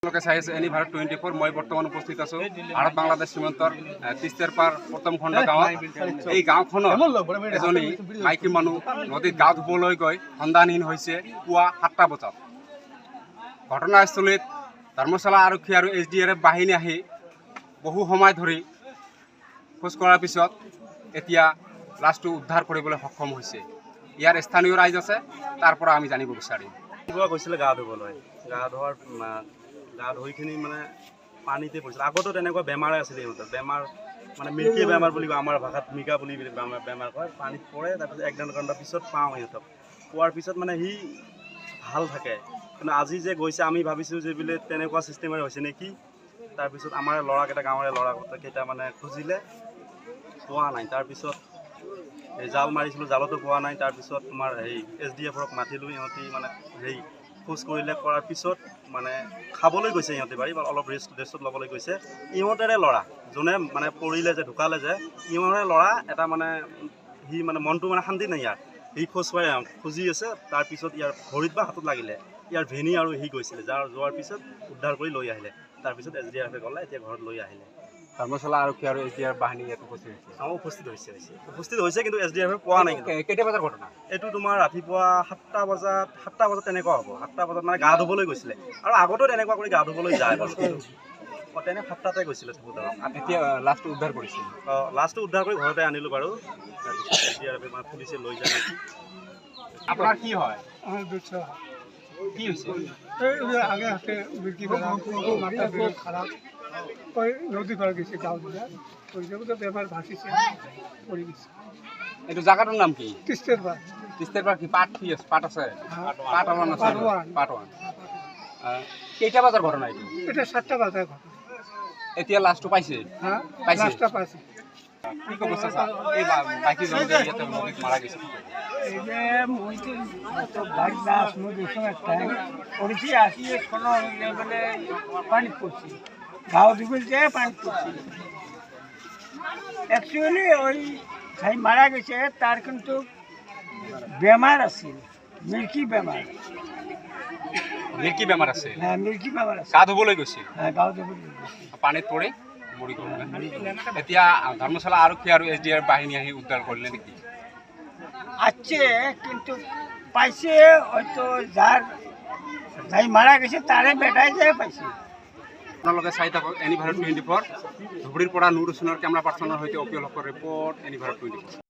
Any Bharat 24 মই বৰ্তমান উপস্থিত আছো ভাৰত বাংলাদেশ সীমান্তৰ তিস্তেৰ পাৰ প্ৰথম খণ্ড গাঁৱত। এই গাঁওখনত এজনী মাইকী মানুহ নদীত গা ধুবলৈ গৈ সন্ধানহীন হৈছে পুৱা 7টা বজাত। ঘটনাস্থলীত ধৰ্মশালা আৰক্ষী আৰু SDRF বাহিনী আহি বহু সময় ধৰি খোজ কঢ়াৰ পিছত এতিয়া লাশটো উদ্ধাৰ কৰিবলৈ সক্ষম হৈছে। ইয়াৰ স্থানীয় ৰাইজ আছে, তাৰ পৰা আমি জানিব বিচাৰিম। গৈছিলে গা ধুবলৈ, গা ধুইখিনি মানে পানীতে পৰিছিল। আগতো তেনেকুৱা বেমাৰে আছিলে সিহঁতৰ, বেমাৰ মানে মিল্কি বেমাৰ বুলি কয়, আমাৰ ভাষাত মিকা বুলি বেমাৰ কয়। পানীত পৰে, তাৰপিছত 1-1.5 ঘণ্টাৰ পিছত পাওঁ সিহঁতক। পোৱাৰ পিছত মানে সি ভাল থাকে, কিন্তু আজি যে গৈছে আমি ভাবিছোঁ যে বোলে তেনেকুৱা চিষ্টেমৰে হৈছে নেকি। তাৰপিছত আমাৰ ল'ৰাকেইটা, গাঁৱৰে ল'ৰাকেইটা মানে খুজিলে, পোৱা নাই। তাৰপিছত জাল মাৰিছিলোঁ, জালতো পোৱা নাই। তাৰপিছত তোমাৰ SDFক মাতিলোঁ, ইহঁতি মানে খোজ কৰিলে, কৰাৰ পিছত মানে খাবলৈ গৈছে সিহঁতে বাৰী, অলপ ৰেষ্টত ল'বলৈ গৈছে। ইহঁতৰে ল'ৰা যোনে মানে পৰিলে যে ঢুকালে যে, ইহঁতৰে ল'ৰা এটা মানে সি মানে মনটো মানে শান্তি নাই ইয়াৰ। সি খুজি আছে, তাৰপিছত ইয়াৰ ভৰিত বা হাতত লাগিলে। ইয়াৰ ভেনী আৰু সি গৈছিলে, যোৱাৰ পিছত উদ্ধাৰ কৰি লৈ আহিলে। তাৰপিছত SDFে গ'লে, এতিয়া ঘৰত লৈ আহিলে। ধৰ্মশালা আৰক্ষী আৰু SDRF বাহিনী ইয়াত উপস্থিত হৈছে, কিন্তু SDFে পোৱা নাই। কেতিয়া বজাৰ ঘটনা? এইটো তোমাৰ ৰাতিপুৱা 7টা বজাত তেনেকুৱা হ'ব। 7টা বজাত মানে গা ধুবলৈ গৈছিলে, আৰু আগতো তেনেকুৱা কৰি গা ধুবলৈ যায় বাৰু। তেনে 7টাতে গৈছিলে। এতিয়া লাশটো উদ্ধাৰ কৰিছিল। লাশটো উদ্ধাৰ কৰি ঘৰতে আনিলোঁ বাৰু। SDRFে মানে পুলিচে লৈ যায় নেকি। আপোনাৰ কি হয়? আমার দুধ কি হৈছে? আগে হাতে বিক্রি মাথা বেরো খারাপ ওই নদী পার গেছে গাঁও দিলে ওই জন্য তো বেমার ভাসিছে পড়ে গেছে। এইটো জায়গাটোৰ নাম কি? তিস্তেৰ পাৰ। তিস্তেৰ পাৰ কি পাট কি আছে? পাট আছে, পাট ওৱান আছে, পাট ওৱান। কেইটা বজাৰ ঘটনা এইটো? এটা 7টা বাজার ঘটনা। এতিয়া লাশটো পাইছে? হ্যাঁ, পাইছে। লাশটা পাইছে। কি ক'ব চাচা? এই বাকী জনতা ইয়াতে নদীত মাৰা গৈছে। এই যে মই তো বাড়ি না সময় দেখুন একটা পড়েছি আসি কোনো লেভেলে পানি পড়ছি, গাও ডুবে যায় পানি পড়ছি। অ্যাকচুয়ালি ওই ভাই মারা গেছে, তার কিন্তু বেমার আছে, মিল্কি বেমার। মিল্কি বেমাৰ আছে? হ্যাঁ, মিল্কি বেমাৰ আছে। গা ধুবলৈ গৈছিল, হ্যাঁ, গাও ডুবে পানীত পৰি মৰি গ'ল। এতিয়া ধৰ্মশালা আৰক্ষী আৰু SDRF বাহিনী আহি উদ্ধাৰ কৰিলে নেকি? আছে, কিন্তু পাইছে হয়তো যাৰ ভাই মাৰা গেছে তাৰে বেটাই যায় পাইছে। আপোনালোকে চাই থাকক এনি ভাৰত 24, ধুবুৰীৰ পৰা নুৰ হুছেইনৰ কেমেৰা পাৰ্চনৰ সৈতে অপিল হকৰ ৰিপৰ্ট, এনি ভাৰত 24।